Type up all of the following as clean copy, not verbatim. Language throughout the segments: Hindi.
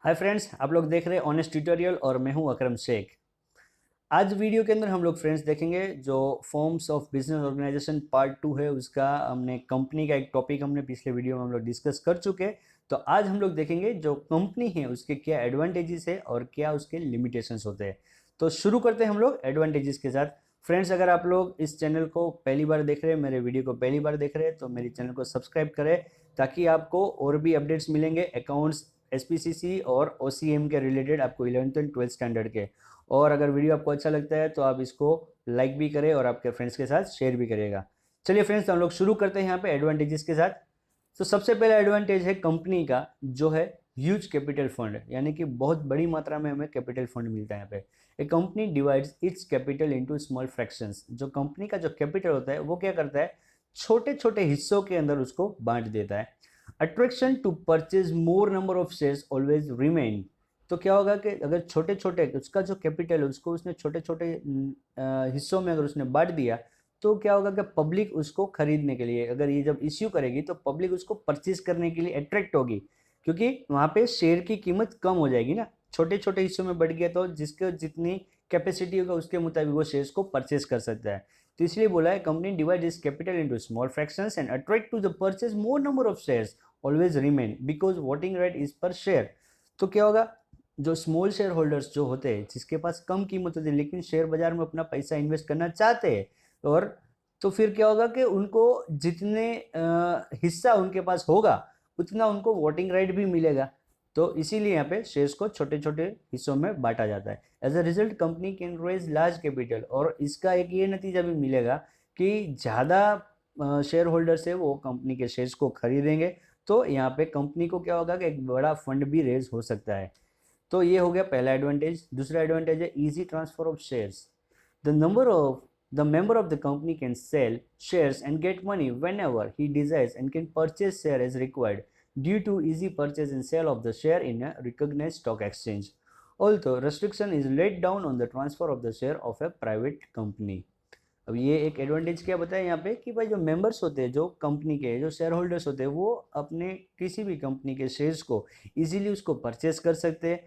हाय फ्रेंड्स, आप लोग देख रहे हैं ऑनेस्ट ट्यूटोरियल और मैं हूं अकरम शेख। आज वीडियो के अंदर हम लोग फ्रेंड्स देखेंगे जो forms of business organization part 2 है। उसका हमने कंपनी का एक टॉपिक हमने पिछले वीडियो में हम लोग डिस्कस कर चुके हैं। तो आज हम लोग देखेंगे जो कंपनी है उसके क्या एडवांटेजेस है और क्या उसके लिमिटेशंस होते हैं। तो शुरू करते हैं हम लोग एडवांटेजेस के साथ। फ्रेंड्स, अगर आप लोग इस चैनल को पहली बार देख रहे हैं, मेरे वीडियो को पहली बार देख रहे हैं, तो मेरे चैनल को सब्सक्राइब करें ताकि आपको और भी अपडेट्स मिलेंगे अकाउंट्स, एसपीसीसी और ओसीएम के रिलेटेड, आपको 11th एंड 12th स्टैंडर्ड के। और अगर वीडियो आपको अच्छा लगता है तो आप इसको लाइक भी करें और आपके फ्रेंड्स के साथ शेयर भी करिएगा। चलिए फ्रेंड्स, हम लोग शुरू करते हैं यहाँ पे एडवांटेजेस के साथ। तो सबसे पहला एडवांटेज है कंपनी का जो है ह्यूज कैपिटल फंड, यानी कि बहुत बड़ी मात्रा में हमें कैपिटल फंड मिलता है यहाँ पे। A company divides its capital into small fractions. जो कंपनी का जो कैपिटल होता है वो क्या करता है, छोटे छोटे हिस्सों के अंदर उसको बांट देता है। Attraction to purchase more number of shares always remain. तो क्या होगा कि अगर छोटे छोटे उसका जो कैपिटल है उसको उसने छोटे छोटे हिस्सों में अगर उसने बांट दिया तो क्या होगा कि पब्लिक उसको खरीदने के लिए, अगर ये जब इश्यू करेगी तो पब्लिक उसको परचेज करने के लिए अट्रैक्ट होगी, क्योंकि वहां पे शेयर की कीमत कम हो जाएगी ना। छोटे छोटे हिस्सों में बढ़ गया तो जिसके जितनी कैपेसिटी होगा उसके मुताबिक वो शेयर्स को परचेज कर सकता है। तो इसलिए बोला है company divide is capital into small fractions and attract to the purchase more number of shares always remain because voting right is per share. तो क्या होगा, जो स्मॉल शेयर होल्डर्स जो होते हैं जिसके पास कम कीमत होती है लेकिन शेयर बाजार में अपना पैसा इन्वेस्ट करना चाहते हैं, और तो फिर क्या होगा कि उनको जितने हिस्सा उनके पास होगा उतना उनको वोटिंग राइट भी मिलेगा। तो इसीलिए यहाँ पे शेयर्स को छोटे छोटे हिस्सों में बांटा जाता है। As a result company can raise large capital, और इसका एक ये नतीजा भी मिलेगा कि ज़्यादा शेयर होल्डर्स है वो कंपनी के शेयर्स को खरीदेंगे। तो यहाँ पे कंपनी को क्या होगा कि एक बड़ा फंड भी रेज हो सकता है। तो ये हो गया पहला एडवांटेज। दूसरा एडवांटेज है easy transfer of shares. The member of the company can sell shares and get money whenever he desires and can purchase share as required due to easy purchase and sale of the share in a recognized stock exchange. Although restriction is laid down on the transfer of the share of a private company. अब ये एक एडवांटेज क्या बताया यहाँ पे कि भाई जो मेंबर्स होते हैं, जो कंपनी के जो शेयर होल्डर्स होते हैं, वो अपने किसी भी कंपनी के शेयर्स को इजीली उसको परचेस कर सकते हैं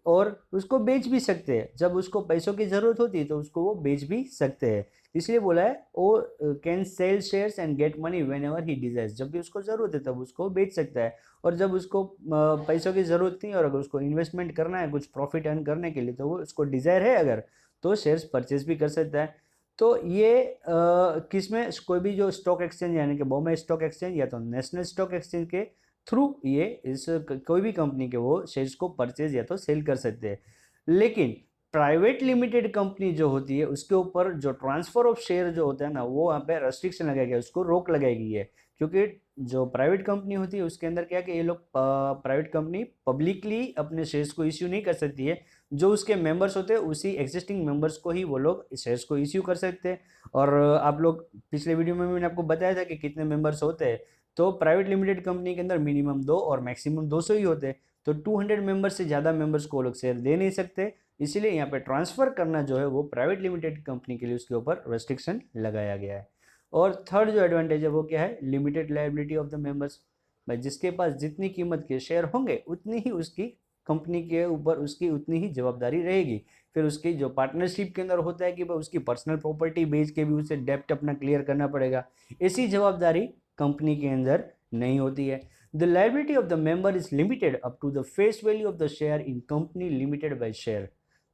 और उसको बेच भी सकते हैं। जब उसको पैसों की ज़रूरत होती है तो उसको वो बेच भी सकते हैं। इसलिए बोला है वो can sell shares and get money when ever he desires. जब भी उसको ज़रूरत है तब उसको बेच सकता है, और जब उसको पैसों की ज़रूरत नहीं और अगर उसको इन्वेस्टमेंट करना है कुछ प्रॉफिट अर्न करने के लिए तो वो उसको डिज़ायर है अगर, तो शेयर्स परचेज भी कर सकता है। तो ये किसमें, कोई भी जो स्टॉक एक्सचेंज यानी कि बॉम्बे स्टॉक एक्सचेंज या तो नेशनल स्टॉक एक्सचेंज के थ्रू ये इस कोई भी कंपनी के वो शेयर्स को परचेज या तो सेल कर सकते हैं। लेकिन प्राइवेट लिमिटेड कंपनी जो होती है उसके ऊपर जो ट्रांसफर ऑफ शेयर जो होता है ना, वो वहाँ पे रेस्ट्रिक्शन लगाएगा, उसको रोक लगाएगी है। क्योंकि जो प्राइवेट कंपनी होती है उसके अंदर क्या कि ये लोग प्राइवेट कंपनी पब्लिकली अपने शेयर्स को इश्यू नहीं कर सकती है। जो उसके मेंबर्स होते हैं उसी एग्जिस्टिंग मेंबर्स को ही वो लोग शेयर्स को इश्यू कर सकते हैं। और आप लोग पिछले वीडियो में मैंने आपको बताया था कि कितने मेंबर्स होते हैं। तो प्राइवेट लिमिटेड कंपनी के अंदर मिनिमम 2 और मैक्सिमम 200 ही होते हैं। तो 200 मेंबर्स से ज़्यादा मेंबर्स को वो लोग शेयर दे नहीं सकते। इसीलिए यहाँ पे ट्रांसफर करना जो है वो प्राइवेट लिमिटेड कंपनी के लिए उसके ऊपर रेस्ट्रिक्शन लगाया गया है। और थर्ड जो एडवांटेज है वो क्या है, limited liability of the members. भाई जिसके पास जितनी कीमत के शेयर होंगे उतनी ही उसकी कंपनी के ऊपर उसकी उतनी ही जवाबदारी रहेगी। फिर उसकी जो पार्टनरशिप के अंदर होता है कि भाई उसकी पर्सनल प्रॉपर्टी बेच के भी उसे डेप्ट अपना क्लियर करना पड़ेगा, ऐसी जवाबदारी कंपनी के अंदर नहीं होती है। The liability of the member is limited up to the face value of the share in company limited by share.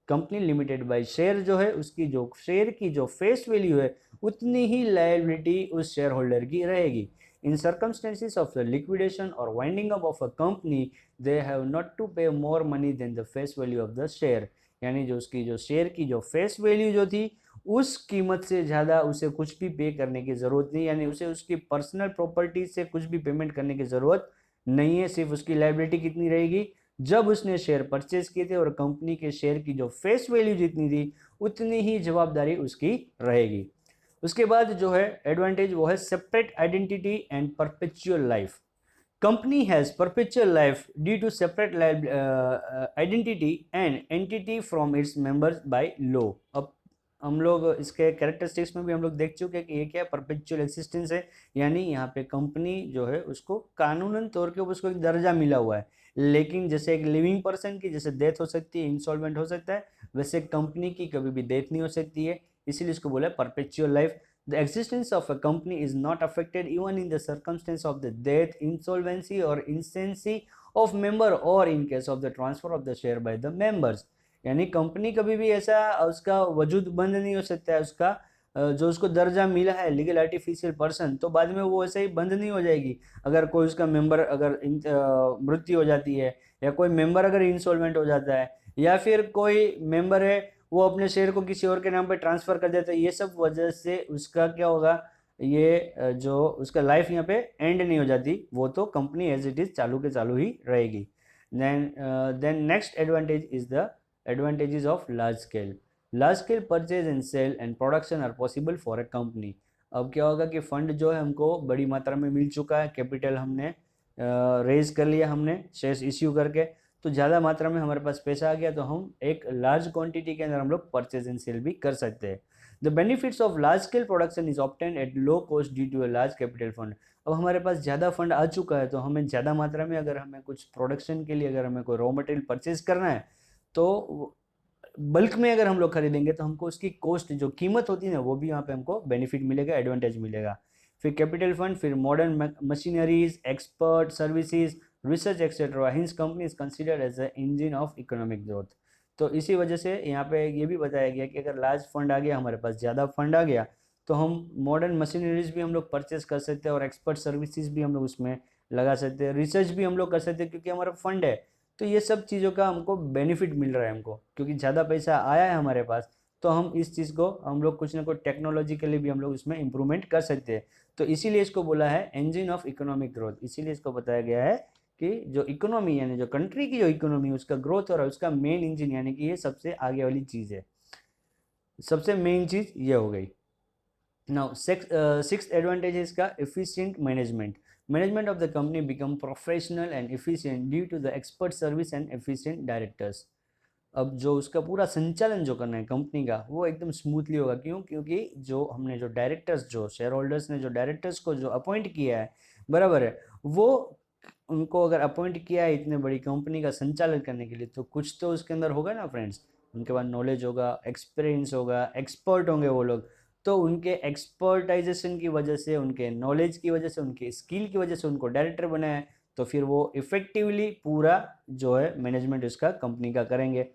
Company limited by share जो है उसकी जो शेयर की जो फेस वैल्यू है उतनी ही लायबिलिटी उस शेयर होल्डर की रहेगी। In circumstances of the liquidation और winding up of a company they have not to pay more money than the face value of the share. यानी जो उसकी जो शेयर की जो फेस वैल्यू जो थी उस कीमत से ज़्यादा उसे कुछ भी पे करने की ज़रूरत नहीं, यानी उसे उसकी पर्सनल प्रॉपर्टी से कुछ भी पेमेंट करने की ज़रूरत नहीं है। सिर्फ उसकी लायबिलिटी कितनी रहेगी, जब उसने शेयर परचेज किए थे और कंपनी के शेयर की जो फेस वैल्यू जितनी थी उतनी ही जवाबदारी उसकी रहेगी। उसके बाद जो है एडवांटेज वो है separate identity and perpetual life. Company has perpetual life due to separate identity and entity from its members by law. अब हम लोग इसके कैरेक्टरिस्टिक्स में भी हम लोग देख चुके हैं कि ये क्या है, परपेचुअल एक्सिस्टेंस है, यानी यहाँ पे कंपनी जो है उसको कानूनन तौर के ऊपर उसको एक दर्जा मिला हुआ है। लेकिन जैसे एक लिविंग पर्सन की जैसे डेथ हो सकती है, इंसॉल्वेंट हो सकता है, वैसे कंपनी की कभी भी डेथ नहीं हो सकती है, इसीलिए इसको बोला है perpetual life. The existence of a company is not affected even in the circumstance of the death, insolvency और इंसेंसी ऑफ मेंबर और in case of the transfer of the share by the members. यानी कंपनी कभी भी ऐसा उसका वजूद बंद नहीं हो सकता है, उसका जो उसको दर्जा मिला है लीगल आर्टिफिशियल पर्सन, तो बाद में वो ऐसे ही बंद नहीं हो जाएगी। अगर कोई उसका मेंबर अगर मृत्यु हो जाती है, या कोई मेंबर अगर इंसॉल्वेंट हो जाता है, या फिर कोई मेंबर है वो अपने शेयर को किसी और के नाम पे ट्रांसफर कर देता है, ये सब वजह से उसका क्या होगा, ये जो उसका लाइफ यहाँ पे एंड नहीं हो जाती, वो तो कंपनी एज इट इज चालू के चालू ही रहेगी। Then next advantage is the advantages of large scale. Large scale purchase and sale and production are possible for a company. अब क्या होगा कि फंड जो है हमको बड़ी मात्रा में मिल चुका है, कैपिटल हमने रेज कर लिया, हमने शेयर्स इश्यू करके, तो ज़्यादा मात्रा में हमारे पास पैसा आ गया, तो हम एक लार्ज क्वांटिटी के अंदर हम लोग परचेज एंड सेल भी कर सकते हैं। The benefits of large scale production is obtain at low cost due to a large capital fund. अब हमारे पास ज़्यादा फंड आ चुका है, तो हमें ज़्यादा मात्रा में अगर हमें कुछ प्रोडक्शन के लिए अगर हमें कोई रॉ मटेरियल परचेज करना है, तो बल्क में अगर हम लोग खरीदेंगे तो हमको उसकी कॉस्ट जो कीमत होती है ना, वो भी यहाँ पे हमको बेनिफिट मिलेगा, एडवांटेज मिलेगा। फिर कैपिटल फंड, फिर modern machineries, expert services, research etcetera, hence company is considered as a engine of economic growth. तो इसी वजह से यहाँ पे ये भी बताया गया कि अगर लार्ज फंड आ गया, हमारे पास ज़्यादा फंड आ गया, तो हम मॉडर्न मशीनरीज भी हम लोग परचेज कर सकते हैं, और एक्सपर्ट सर्विसेज भी हम लोग उसमें लगा सकते हैं, रिसर्च भी हम लोग कर सकते हैं, क्योंकि हमारा फंड है। तो ये सब चीज़ों का हमको बेनिफिट मिल रहा है हमको, क्योंकि ज़्यादा पैसा आया है हमारे पास, तो हम इस चीज़ को हम लोग कुछ ना कुछ टेक्नोलॉजिकली भी हम लोग इसमें इम्प्रूवमेंट कर सकते हैं। तो इसीलिए इसको बोला है इंजन ऑफ इकोनॉमिक ग्रोथ। इसीलिए इसको बताया गया है कि जो इकोनॉमी यानी जो कंट्री की जो इकोनॉमी उसका ग्रोथ हो रहा है, उसका मेन इंजन यानी कि ये सबसे आगे वाली चीज़ है, सबसे मेन चीज़ ये हो गई। नाउ सिक्स्थ एडवांटेज है इसका efficient management. Management of the company become professional and efficient due to the expert service and efficient directors. अब जो उसका पूरा संचालन जो करना है कंपनी का, वो एकदम स्मूथली होगा। क्यों? क्योंकि जो हमने जो डायरेक्टर्स, जो शेयर होल्डर्स ने जो डायरेक्टर्स को जो अपॉइंट किया है, बराबर है, वो उनको अगर अपॉइंट किया है इतने बड़ी कंपनी का संचालन करने के लिए, तो कुछ तो उसके अंदर होगा ना फ्रेंड्स, उनके पास नॉलेज होगा, एक्सपीरियंस होगा, एक्सपर्ट होंगे वो लोग। तो उनके एक्सपर्टाइजेशन की वजह से, उनके नॉलेज की वजह से, उनके स्किल की वजह से उनको डायरेक्टर बनाया है, तो फिर वो इफेक्टिवली पूरा जो है मैनेजमेंट उसका कंपनी का करेंगे,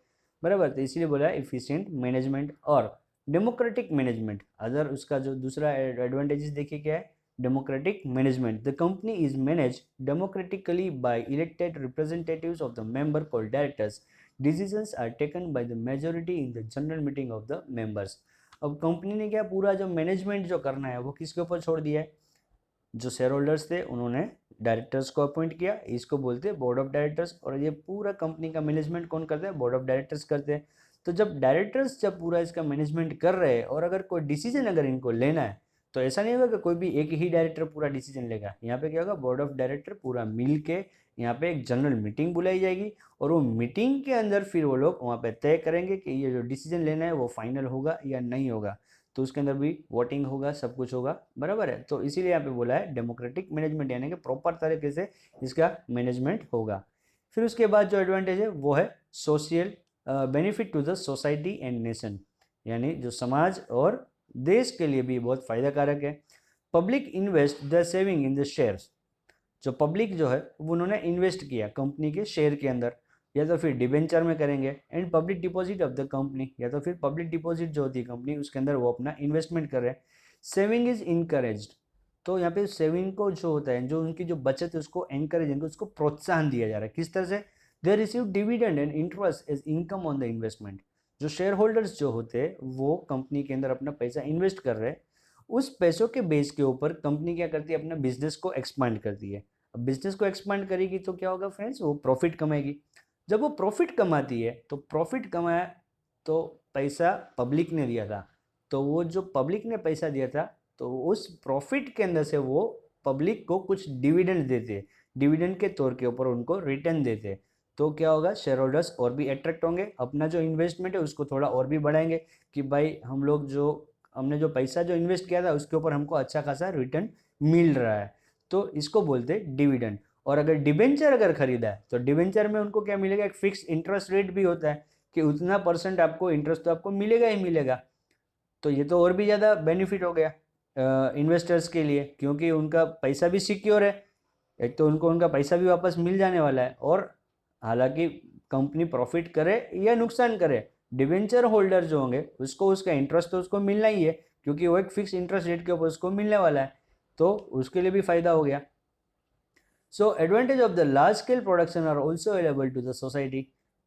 बराबर। तो इसीलिए बोला है इफिशिएंट मैनेजमेंट और डेमोक्रेटिक मैनेजमेंट। अदर उसका जो दूसरा एडवांटेजेस देखिए क्या है, democratic management. The company is manage democratically by elected representatives of the member called directors. Decisions are taken by the majority in the general meeting of the members. अब कंपनी ने क्या पूरा जो मैनेजमेंट जो करना है वो किसके ऊपर छोड़ दिया है, जो शेयर होल्डर्स थे उन्होंने डायरेक्टर्स को अपॉइंट किया, इसको बोलते हैं बोर्ड ऑफ डायरेक्टर्स, और ये पूरा कंपनी का मैनेजमेंट कौन करते हैं, बोर्ड ऑफ डायरेक्टर्स करते हैं। तो जब डायरेक्टर्स जब पूरा इसका मैनेजमेंट कर रहे हैं, और अगर कोई डिसीजन अगर इनको लेना है, तो ऐसा नहीं होगा कि कोई भी एक ही डायरेक्टर पूरा डिसीजन लेगा। यहाँ पे क्या होगा, बोर्ड ऑफ डायरेक्टर पूरा मिल के यहाँ पे एक जनरल मीटिंग बुलाई जाएगी, और वो मीटिंग के अंदर फिर वो लोग वहाँ पे तय करेंगे कि ये जो डिसीजन लेना है वो फाइनल होगा या नहीं होगा। तो उसके अंदर भी वोटिंग होगा, सब कुछ होगा, बराबर है। तो इसीलिए यहाँ पे बोला है डेमोक्रेटिक मैनेजमेंट, यानी कि प्रॉपर तरीके से इसका मैनेजमेंट होगा। फिर उसके बाद जो एडवांटेज है वो है social benefit to the society and nation, यानी जो समाज और देश के लिए भी बहुत फायदा कारक है। Public invest the saving in the shares. जो पब्लिक जो है वो उन्होंने इन्वेस्ट किया कंपनी के शेयर के अंदर, या तो फिर डिबेंचर में करेंगे, and public deposit of the company, या तो फिर पब्लिक डिपॉजिट जो होती है कंपनी उसके अंदर वो अपना इन्वेस्टमेंट कर रहे हैं। Saving is encouraged. तो यहाँ पे सेविंग को जो होता है, जो उनकी जो बचत है उसको एनकरेज, उसको प्रोत्साहन दिया जा रहा है। किस तरह से, they receive dividend and interest as income on the investment. जो शेयर होल्डर्स जो होते हैं वो कंपनी के अंदर अपना पैसा इन्वेस्ट कर रहे हैं, उस पैसों के बेस के ऊपर कंपनी क्या करती है, अपना बिजनेस को एक्सपांड करती है। अब बिजनेस को एक्सपांड करेगी तो क्या होगा फ्रेंड्स, वो प्रॉफिट कमाएगी। जब वो प्रॉफिट कमाती है, तो प्रॉफिट कमाया तो पैसा पब्लिक ने दिया था, तो वो जो पब्लिक ने पैसा दिया था, तो उस प्रॉफिट के अंदर से वो पब्लिक को कुछ डिविडेंड देते, डिविडेंड के तौर के ऊपर उनको रिटर्न देते। तो क्या होगा, शेयर होल्डर्स और भी अट्रैक्ट होंगे, अपना जो इन्वेस्टमेंट है उसको थोड़ा और भी बढ़ाएंगे कि भाई हम लोग जो हमने जो पैसा जो इन्वेस्ट किया था उसके ऊपर हमको अच्छा खासा रिटर्न मिल रहा है। तो इसको बोलते हैं डिविडेंड। और अगर डिबेंचर अगर खरीदा है तो डिबेंचर में उनको क्या मिलेगा, एक फिक्स इंटरेस्ट रेट भी होता है कि उतना परसेंट आपको इंटरेस्ट तो आपको मिलेगा ही मिलेगा। तो ये तो और भी ज़्यादा बेनिफिट हो गया इन्वेस्टर्स के लिए, क्योंकि उनका पैसा भी सिक्योर है। एक तो उनको उनका पैसा भी वापस मिल जाने वाला है, और हालांकि कंपनी प्रॉफिट करे या नुकसान करे, डिवेंचर होल्डर जो होंगे उसको उसका इंटरेस्ट तो उसको मिलना ही है, क्योंकि वो एक फिक्स इंटरेस्ट रेट के ऊपर उसको मिलने वाला है, तो उसके लिए भी फायदा हो गया। So advantage of the large scale production are also available to the society.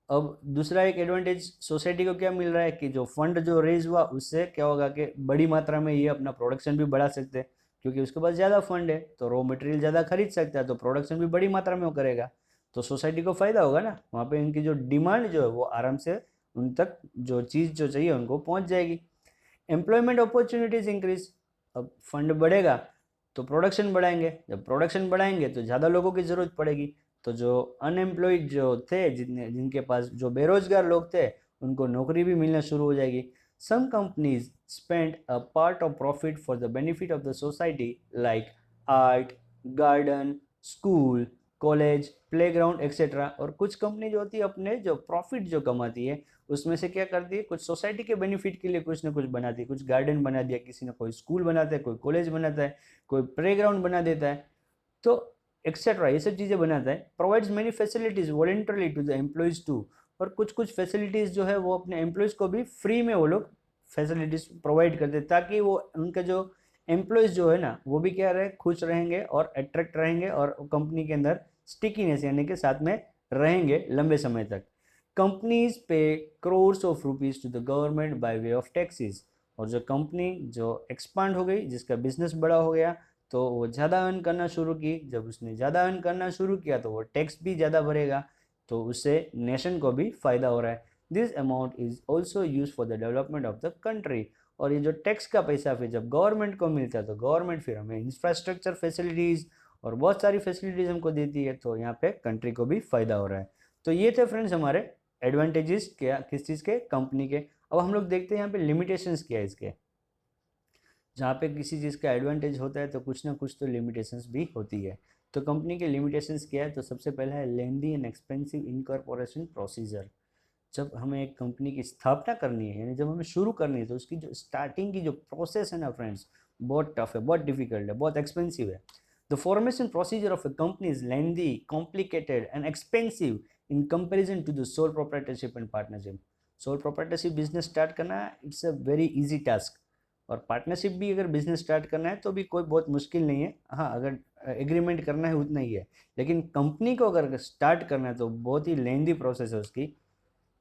अब दूसरा एक एडवांटेज सोसाइटी को क्या मिल रहा है कि जो फंड जो रेज हुआ उससे क्या होगा कि बड़ी मात्रा में ये अपना प्रोडक्शन भी बढ़ा सकते हैं, क्योंकि उसके पास ज़्यादा फंड है तो रॉ मटेरियल ज़्यादा खरीद सकता है, तो प्रोडक्शन भी बड़ी मात्रा में वो करेगा, तो सोसाइटी को फ़ायदा होगा ना। वहाँ पे इनकी जो डिमांड जो है वो आराम से उन तक जो चीज़ जो चाहिए उनको पहुँच जाएगी। Employment opportunities increase. अब फंड बढ़ेगा तो प्रोडक्शन बढ़ाएंगे, जब प्रोडक्शन बढ़ाएंगे तो ज़्यादा लोगों की ज़रूरत पड़ेगी, तो जो अनएम्प्लॉयड जो थे, जिनके पास जो बेरोजगार लोग थे उनको नौकरी भी मिलना शुरू हो जाएगी। Some companies spend a part of profit for the benefit of the society like art, garden, school, college, playground etcetera. और कुछ कंपनी जो होती है अपने जो प्रॉफिट जो कमाती है उसमें से क्या करती है, कुछ सोसाइटी के बेनिफिट के लिए कुछ ना कुछ बनाती है, कुछ गार्डन बना दिया, किसी ने कोई स्कूल बनाता है, कोई कॉलेज बनाता है, कोई प्लेग्राउंड बना देता है, तो एक्सेट्रा ये सब चीज़ें बनाता है। Provides many facilities voluntarily to the employees too. और कुछ कुछ फैसिलिटीज़ जो है वो अपने एम्प्लॉयज़ को भी फ्री में वो लोग फैसिलिटीज़ प्रोवाइड करते हैं, ताकि वो उनके जो एम्प्लॉयज़ जो है ना वो भी क्या रहे, खुश रहेंगे और अट्रैक्ट रहेंगे और कंपनी के अंदर स्टिकीनेस यानी कि साथ में रहेंगे लंबे समय तक। Companies pay crores of rupees to the government by way of taxes. और जो कंपनी जो एक्सपांड हो गई, जिसका बिजनेस बड़ा हो गया, तो वो ज़्यादा अर्न करना शुरू की, जब उसने ज़्यादा अर्न करना शुरू किया तो वो टैक्स भी ज़्यादा भरेगा, तो उससे नेशन को भी फ़ायदा हो रहा है। This amount is also use for the development of the country. और ये जो टैक्स का पैसा फिर जब गवर्नमेंट को मिलता है तो गवर्नमेंट फिर हमें इंफ्रास्ट्रक्चर फैसिलिटीज़ और बहुत सारी फैसिलिटीज़ हमको देती है, तो यहाँ पे कंट्री को भी फ़ायदा हो रहा है। तो ये थे फ्रेंड्स हमारे एडवांटेजेस क्या, किस चीज़ के, कंपनी के। अब हम लोग देखते हैं यहाँ पे लिमिटेशंस क्या है इसके। जहाँ पे किसी चीज़ का एडवांटेज होता है तो कुछ ना कुछ तो लिमिटेशंस भी होती है। तो कंपनी के लिमिटेशंस क्या है, तो सबसे पहला है लेंदी एंड एक्सपेंसिव इनकॉर्पोरेशन प्रोसीजर। जब हमें एक कंपनी की स्थापना करनी है, यानी जब हमें शुरू करनी है, तो उसकी जो स्टार्टिंग की जो प्रोसेस है ना फ्रेंड्स, बहुत टफ है, बहुत डिफिकल्ट है, बहुत एक्सपेंसिव है। The formation procedure of a company is lengthy, complicated and expensive in comparison to the sole proprietorship and partnership. Sole proprietorship business start करना it's a very easy task, और पार्टनरशिप भी अगर बिजनेस स्टार्ट करना है तो भी कोई बहुत मुश्किल नहीं है। हाँ, अगर एग्रीमेंट करना है उतना ही है, लेकिन कंपनी को अगर स्टार्ट करना है तो बहुत ही लेंदी प्रोसेस है उसकी।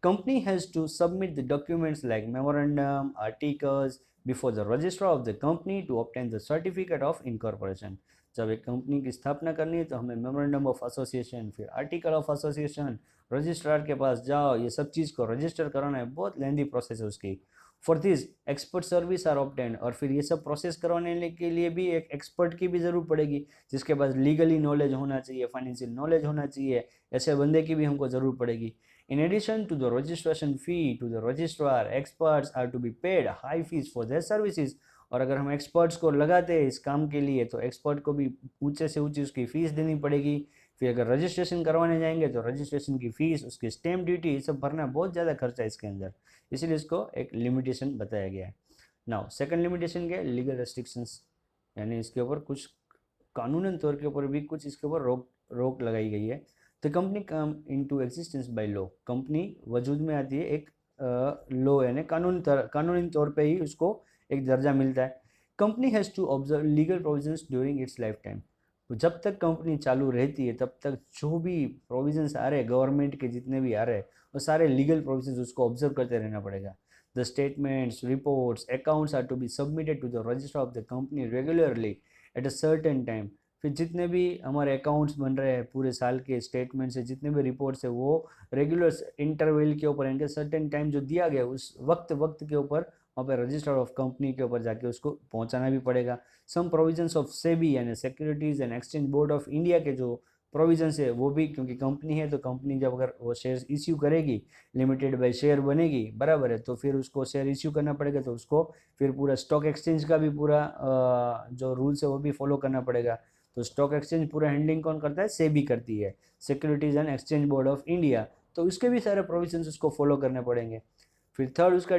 Company has to submit the documents like memorandum, articles before the registrar of the company to obtain the certificate of incorporation. जब एक कंपनी की स्थापना करनी है तो हमें मेमोरेंडम ऑफ एसोसिएशन, फिर आर्टिकल ऑफ एसोसिएशन, रजिस्ट्रार के पास जाओ, ये सब चीज़ को रजिस्टर कराना है, बहुत लेंदी प्रोसेस है उसकी। For this expert service are obtain. और फिर ये सब प्रोसेस करवाने के लिए भी एक एक्सपर्ट की भी ज़रूरत पड़ेगी, जिसके पास लीगली नॉलेज होना चाहिए, फाइनेंशियल नॉलेज होना चाहिए, ऐसे बंदे की भी हमको ज़रूरत पड़ेगी। In addition to the registration fee to the registrar, experts are to be paid high fees for their services. और अगर हम एक्सपर्ट्स को लगाते हैं इस काम के लिए तो एक्सपर्ट को भी ऊंचे से ऊंची उसकी फ़ीस देनी पड़ेगी। फिर अगर रजिस्ट्रेशन करवाने जाएंगे तो रजिस्ट्रेशन की फ़ीस, उसकी स्टैम्प ड्यूटी, ये सब भरना बहुत ज़्यादा खर्चा है इसके अंदर, इसीलिए इसको एक लिमिटेशन बताया गया है। नाउ सेकंड लिमिटेशन क्या है, लीगल रेस्ट्रिक्शंस, यानी इसके ऊपर कुछ कानूनन तौर के ऊपर भी कुछ इसके ऊपर रोक लगाई गई है। The company come into existence by law. Company वजूद में आती है एक लॉ, यानी कानूनी तौर पे ही उसको एक दर्जा मिलता है। Company has to observe legal provisions during its lifetime. तो जब तक कंपनी चालू रहती है तब तक जो भी प्रोविजंस आ रहे हैं गवर्नमेंट के, जितने भी आ रहे हैं वो सारे लीगल प्रोविजंस उसको ऑब्जर्व करते रहना पड़ेगा। The statements, reports, accounts are to be submitted to the register of the company regularly at a certain time. फिर जितने भी हमारे अकाउंट्स बन रहे हैं पूरे साल के, स्टेटमेंट्स है, जितने भी रिपोर्ट्स है, वो रेगुलर इंटरवल के ऊपर, इनके सर्टेन टाइम जो दिया गया उस वक्त के ऊपर वहाँ पर रजिस्टर ऑफ कंपनी के ऊपर जाके उसको पहुँचाना भी पड़ेगा। सम प्रोविजंस ऑफ सेबी यानी securities and exchange board of India के जो प्रोविजंस है वो भी, क्योंकि कंपनी है तो कंपनी जब अगर वो शेयर्स इश्यू करेगी, लिमिटेड बाय शेयर बनेगी, बराबर है, तो फिर उसको शेयर इश्यू करना पड़ेगा, तो उसको फिर पूरा स्टॉक एक्सचेंज का भी पूरा जो रूल्स है वो भी फॉलो करना पड़ेगा। तो स्टॉक एक्सचेंज पूरा हैंडलिंग कौन करता है? सेबी करती है, securities and exchange board of India. तो उसके भी सारे प्रोविजंस उसको फॉलो करने पड़ेंगे। फिर थर्ड उसका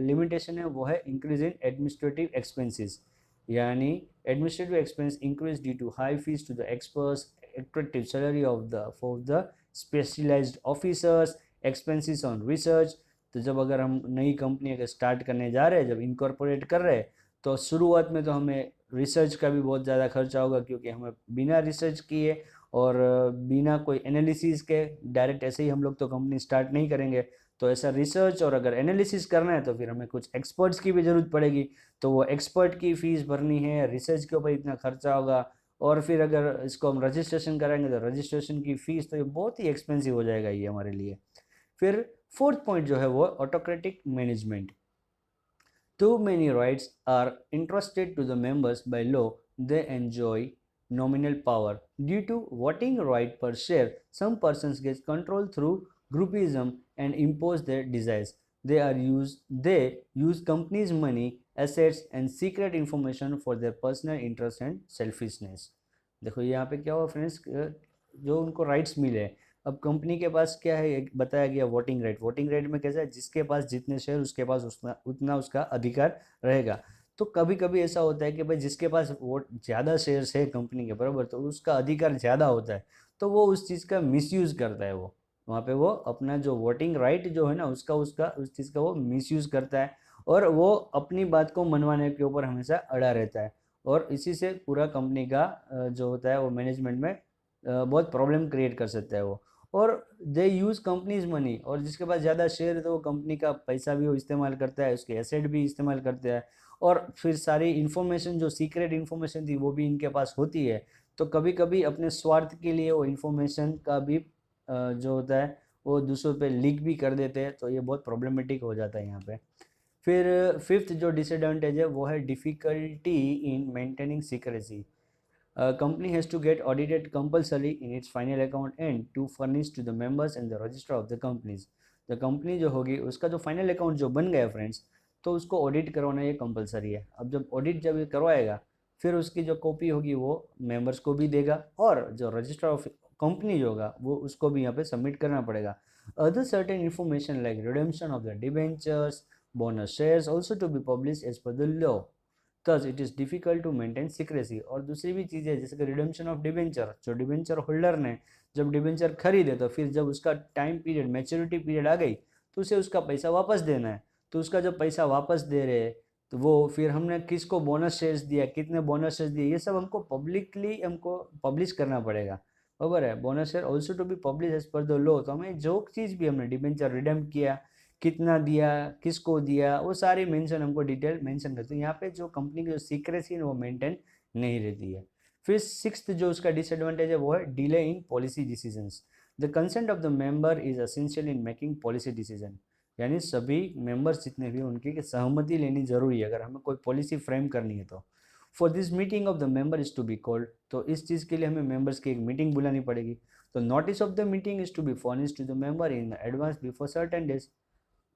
लिमिटेशन है वो है इंक्रीज इन एडमिनिस्ट्रेटिव एक्सपेंसेस, यानी administrative expense increase due to high fees to the experts, attractive salary of the for the specialized officers, expenses on research। तो जब अगर हम नई कंपनी अगर स्टार्ट करने जा रहे हैं, जब इनकॉर्पोरेट कर रहे हैं, तो शुरुआत में तो हमें रिसर्च का भी बहुत ज़्यादा खर्चा होगा, क्योंकि हमें बिना रिसर्च किए और बिना कोई एनालिसिस के डायरेक्ट ऐसे ही हम लोग तो कंपनी स्टार्ट नहीं करेंगे। तो ऐसा रिसर्च और अगर एनालिसिस करना है तो फिर हमें कुछ एक्सपर्ट्स की भी ज़रूरत पड़ेगी, तो वो एक्सपर्ट की फ़ीस भरनी है, रिसर्च के ऊपर इतना खर्चा होगा, और फिर अगर इसको हम रजिस्ट्रेशन कराएंगे तो रजिस्ट्रेशन की फ़ीस तो ये बहुत ही एक्सपेंसिव हो जाएगा ये हमारे लिए। फिर फोर्थ पॉइंट जो है वो autocratic management. Too many rights are entrusted to the members by law. They enjoy nominal power. Due to voting right per share, some persons get control through groupism and impose their desires. They use companies' money, assets and secret information for their personal interest and selfishness. देखो यहाँ पे क्या हुआ फ्रेंड्स, जो उनको राइट्स मिले, अब कंपनी के पास क्या है, एक बताया गया वोटिंग राइट। वोटिंग राइट में कैसा है, जिसके पास जितने शेयर उसके पास उतना उसका अधिकार रहेगा। तो कभी कभी ऐसा होता है कि भाई जिसके पास वोट ज़्यादा शेयर्स है कंपनी के, बराबर, तो उसका अधिकार ज़्यादा होता है, तो वो उस चीज़ का मिसयूज़ करता है। वो वहाँ पे वो अपना जो वोटिंग राइट जो है ना उसका उसका उस चीज़ का वो मिसयूज़ करता है, और वो अपनी बात को मनवाने के ऊपर हमेशा अड़ा रहता है, और इसी से पूरा कंपनी का जो होता है वो मैनेजमेंट में बहुत प्रॉब्लम क्रिएट कर सकता है वो। और दे यूज़ कंपनीज मनी, और जिसके पास ज़्यादा शेयर है तो वो कंपनी का पैसा भी वो इस्तेमाल करता है, उसके एसेट भी इस्तेमाल करते हैं, और फिर सारी इन्फॉर्मेशन जो सीक्रेट इन्फॉर्मेशन थी वो भी इनके पास होती है। तो कभी कभी अपने स्वार्थ के लिए वो इन्फॉर्मेशन का भी जो होता है वो दूसरों पे लीक भी कर देते हैं, तो ये बहुत प्रॉब्लमेटिक हो जाता है यहाँ पे। फिर फिफ्थ जो डिसएडवांटेज है वो है difficulty in maintaining secrecy. A company has to get audited compulsory in its final account and to furnish to the members and the register of the companies। the company जो होगी उसका जो फाइनल अकाउंट जो बन गया फ्रेंड्स, तो उसको ऑडिट करवाना ये कंपलसरी है। अब जब ऑडिट जब ये करवाएगा, फिर उसकी जो कॉपी होगी वो मेंबर्स को भी देगा, और जो रजिस्टर ऑफ कंपनी जो होगा वो उसको भी यहाँ पे सबमिट करना पड़ेगा। Other certain information like redemption of the debentures, bonus shares also to be publish as per the law. Thus it is difficult to maintain secrecy. और दूसरी भी चीज़ें जैसे कि रिडेम्पशन ऑफ डिबेंचर, जो डिबेंचर होल्डर ने जब डिबेंचर खरीदे तो फिर जब उसका टाइम पीरियड मैच्योरिटी पीरियड आ गई तो उसे उसका पैसा वापस देना है। तो उसका जब पैसा वापस दे रहे तो वो फिर हमने किसको बोनस शेयर्स दिया, कितने बोनस शेयर्स दिए, ये सब हमको पब्लिकली हमको पब्लिश करना पड़ेगा, बराबर है। Bonus share also to be publish as per the law. तो हमें जो चीज़ भी हमने डिबेंचर रिडेम किया, कितना दिया, किसको दिया, वो सारी मेंशन हमको डिटेल मेंशन करते हैं। यहाँ पे जो कंपनी की जो सीक्रेसी है वो मेंटेन नहीं रहती है। फिर सिक्स्थ जो उसका डिसएडवांटेज है वो है delay in policy decisions. The consent of the member is essential in making policy decision, यानी सभी मेंबर्स जितने भी उनकी सहमति लेनी जरूरी है अगर हमें कोई पॉलिसी फ्रेम करनी है तो। For this meeting of the member is to be called, तो इस चीज़ के लिए हमें मेंबर्स की एक मीटिंग बुलानी पड़ेगी। तो notice of the meeting is to be furnished to the member in advance before certain days.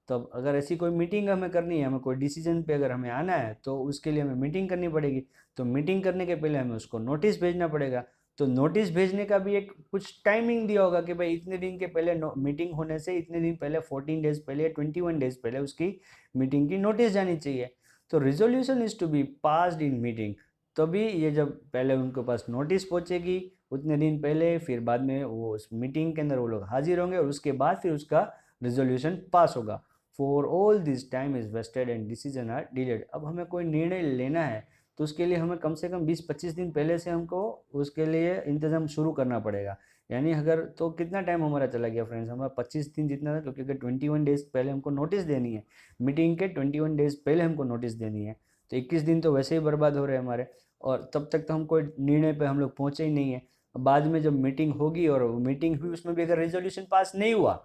तब अगर ऐसी कोई मीटिंग हमें करनी है, हमें कोई डिसीजन पे अगर हमें आना है तो उसके लिए हमें मीटिंग करनी पड़ेगी। तो मीटिंग करने के पहले हमें उसको नोटिस भेजना पड़ेगा। तो नोटिस भेजने का भी एक कुछ टाइमिंग दिया होगा कि भाई इतने दिन के पहले मीटिंग होने से इतने दिन पहले 14 डेज पहले 21 डेज पहले उसकी मीटिंग की नोटिस जानी चाहिए। तो resolution is to be passed in meeting, तभी ये जब पहले उनके पास नोटिस पहुंचेगी उतने दिन पहले, फिर बाद में वो उस मीटिंग के अंदर वो लोग हाजिर होंगे और उसके बाद फिर उसका रिजोल्यूशन पास होगा। For all this time is wasted and decision are delayed. अब हमें कोई निर्णय लेना है तो उसके लिए हमें कम से कम 20-25 दिन पहले से हमको उसके लिए इंतज़ाम शुरू करना पड़ेगा। यानी अगर तो कितना टाइम हमारा चला गया फ्रेंड्स, हमारा 25 दिन जितना था, क्योंकि अगर 21 डेज पहले हमको नोटिस देनी है, मीटिंग के 21 डेज पहले हमको नोटिस देनी है, तो 21 दिन तो वैसे ही बर्बाद हो रहे हैं हमारे, और तब तक तो हम कोई निर्णय पर हम लोग पहुँचे ही नहीं है। बाद में जब मीटिंग होगी और मीटिंग हुई उसमें भी अगर रेजोल्यूशन पास नहीं हुआ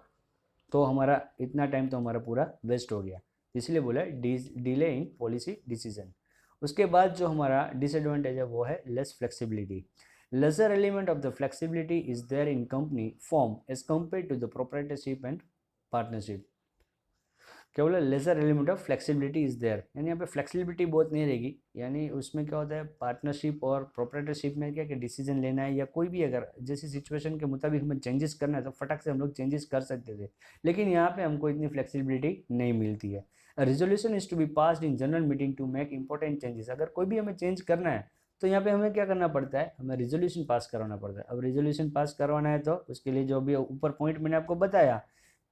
तो हमारा इतना टाइम तो हमारा पूरा वेस्ट हो गया। इसलिए बोला डिले इन पॉलिसी डिसीजन। उसके बाद जो हमारा डिसएडवांटेज है वो है less flexibility. lesser element of the flexibility is there in company form as compared to the proprietorship and partnership. क्या बोला, lesser element of flexibility is there, यानी यहाँ पे फ्लेक्सिबिलिटी बहुत नहीं रहेगी। यानी उसमें क्या होता है, पार्टनरशिप और प्रोप्राइटरशिप में क्या कि डिसीजन लेना है या कोई भी अगर जैसी सिचुएशन के मुताबिक हमें चेंजेस करना है तो फटाक से हम लोग चेंजेस कर सकते थे, लेकिन यहाँ पे हमको इतनी फ्लेक्सिबिलिटी नहीं मिलती है। Resolution is to be passed in general meeting to make important changes. अगर कोई भी हमें चेंज करना है तो यहाँ पे हमें क्या करना पड़ता है, हमें रेजोल्यूशन पास करवाना पड़ता है। अब रेजोल्यूशन पास करवाना है तो उसके लिए जो भी ऊपर पॉइंट मैंने आपको बताया,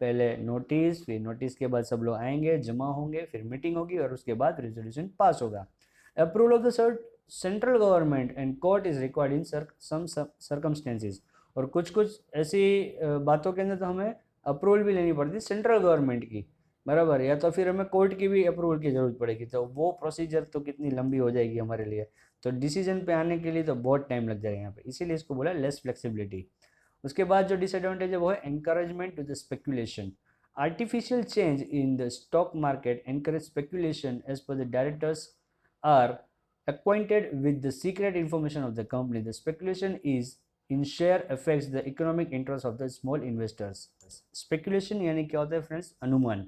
पहले नोटिस, फिर नोटिस के बाद सब लोग आएंगे, जमा होंगे, फिर मीटिंग होगी और उसके बाद रेजोल्यूशन पास होगा। Approval of the central government and court is required in some circumstances. और कुछ ऐसी बातों के अंदर तो हमें अप्रूवल भी लेनी पड़ती है सेंट्रल गवर्नमेंट की, बराबर, या तो फिर हमें कोर्ट की भी अप्रूवल की जरूरत पड़ेगी, तो वो प्रोसीजर तो कितनी लंबी हो जाएगी हमारे लिए, तो डिसीजन पे आने के लिए तो बहुत टाइम लग जाएगा यहाँ पे, इसीलिए इसको बोला लेस फ्लेक्सिबिलिटी। उसके बाद जो डिसएडवांटेज है वो है encouragement to the speculation. Artificial change in the stock market encourage speculation as per the directors are acquainted with the secret information of the company. The speculation is in share affects the economic interest of the small investors. Speculation यानी क्या होता है फ्रेंड्स, अनुमान,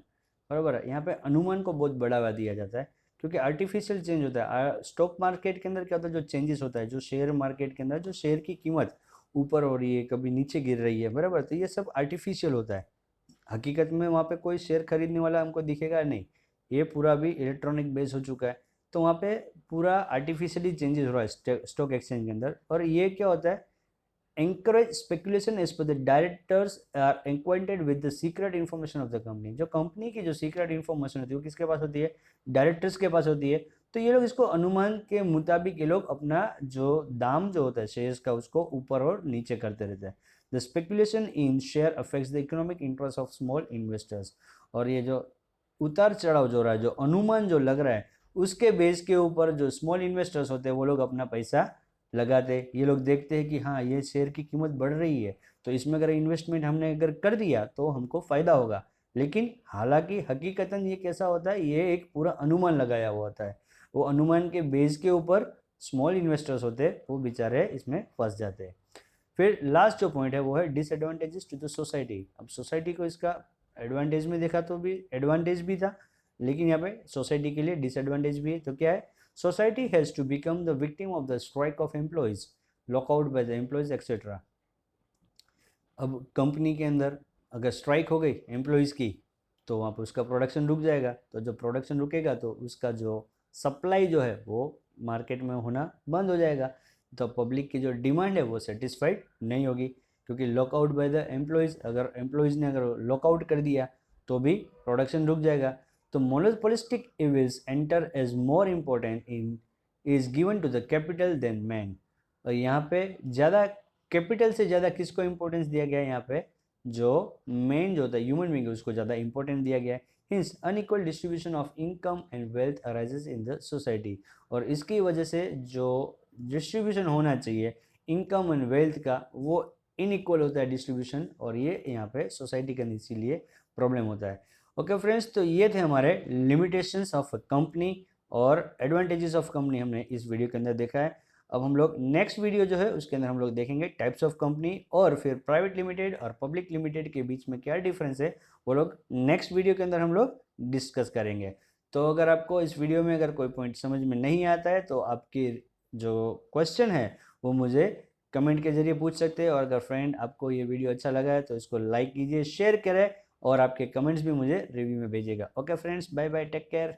बराबर है। यहाँ पे अनुमान को बहुत बढ़ावा दिया जाता है क्योंकि आर्टिफिशियल चेंज होता है। स्टॉक मार्केट के अंदर क्या होता है, जो चेंजेस होता है, जो शेयर मार्केट के अंदर जो शेयर की कीमत ऊपर हो रही है, कभी नीचे गिर रही है, बराबर, तो ये सब आर्टिफिशियल होता है। हकीकत में वहाँ पे कोई शेयर खरीदने वाला हमको दिखेगा नहीं, ये पूरा भी इलेक्ट्रॉनिक बेस हो चुका है, तो वहाँ पे पूरा आर्टिफिशियली चेंजेस हो रहा है स्टॉक एक्सचेंज के अंदर। और ये क्या होता है, encourage speculation as per the directors are acquainted with the secret information of the company। जो कंपनी की जो सीक्रेट इन्फॉर्मेशन होती है वो किसके पास होती है, डायरेक्टर्स के पास होती है। तो ये लोग इसको अनुमान के मुताबिक ये लोग अपना जो दाम जो होता है शेयर्स का उसको ऊपर और नीचे करते रहते हैं। The speculation in share affects the economic interest of small investors. और ये जो उतार चढ़ाव जो रहा है, जो अनुमान जो लग रहा है, उसके बेस के ऊपर जो स्मॉल इन्वेस्टर्स होते हैं वो लोग अपना पैसा लगाते। ये लोग देखते हैं कि हाँ ये शेयर की कीमत बढ़ रही है, तो इसमें अगर इन्वेस्टमेंट हमने अगर कर दिया तो हमको फ़ायदा होगा। लेकिन हालांकि हकीकतन ये कैसा होता है, ये एक पूरा अनुमान लगाया हुआ होता है। वो अनुमान के बेस के ऊपर स्मॉल इन्वेस्टर्स होते हैं वो बेचारे इसमें फंस जाते हैं। फिर लास्ट जो पॉइंट है वो है डिसएडवांटेजेस टू द सोसाइटी। अब सोसाइटी को इसका एडवांटेज में देखा तो भी एडवांटेज भी था, लेकिन यहाँ पे सोसाइटी के लिए डिसएडवांटेज भी है। तो क्या है, society has to become the victim of the strike of employees, lockout by the employees etc। अब कंपनी के अंदर अगर स्ट्राइक हो गई एम्प्लॉयज़ की तो वहाँ पर उसका प्रोडक्शन रुक जाएगा, तो जब प्रोडक्शन रुकेगा तो उसका जो सप्लाई जो है वो मार्केट में होना बंद हो जाएगा, तो पब्लिक की जो डिमांड है वो सेटिस्फाइड नहीं होगी, क्योंकि लॉकआउट बाय द एम्प्लॉयज़, अगर एम्प्लॉयज़ ने अगर लॉकआउट कर दिया तो भी प्रोडक्शन रुक जाएगा। तो monopolistic evils enter as more important in is given to the capital than man। और यहाँ पे ज़्यादा कैपिटल से ज़्यादा किसको इम्पोर्टेंस दिया गया है, यहाँ पे जो मेन जो होता है ह्यूमन बीइंग उसको ज़्यादा इंपॉर्टेंस दिया गया है। Hints unequal distribution of income and wealth arises in the society. और इसकी वजह से जो डिस्ट्रीब्यूशन होना चाहिए इनकम एंड वेल्थ का वो इनइक्वल होता है डिस्ट्रीब्यूशन, और ये यहाँ पे सोसाइटी के अंदर इसीलिए प्रॉब्लम होता है। ओके फ्रेंड्स, तो ये थे हमारे लिमिटेशंस ऑफ कंपनी और एडवांटेजेस ऑफ कंपनी हमने इस वीडियो के अंदर देखा है। अब हम लोग नेक्स्ट वीडियो जो है उसके अंदर हम लोग देखेंगे टाइप्स ऑफ कंपनी और फिर प्राइवेट लिमिटेड और पब्लिक लिमिटेड के बीच में क्या डिफरेंस है वो लोग नेक्स्ट वीडियो के अंदर हम लोग डिस्कस करेंगे। तो अगर आपको इस वीडियो में अगर कोई पॉइंट समझ में नहीं आता है तो आपकी जो क्वेश्चन है वो मुझे कमेंट के जरिए पूछ सकते हैं। और अगर फ्रेंड आपको ये वीडियो अच्छा लगा है तो इसको लाइक कीजिए, शेयर करें और आपके कमेंट्स भी मुझे रिव्यू में भेजिएगा। Okay friends, bye bye, take care.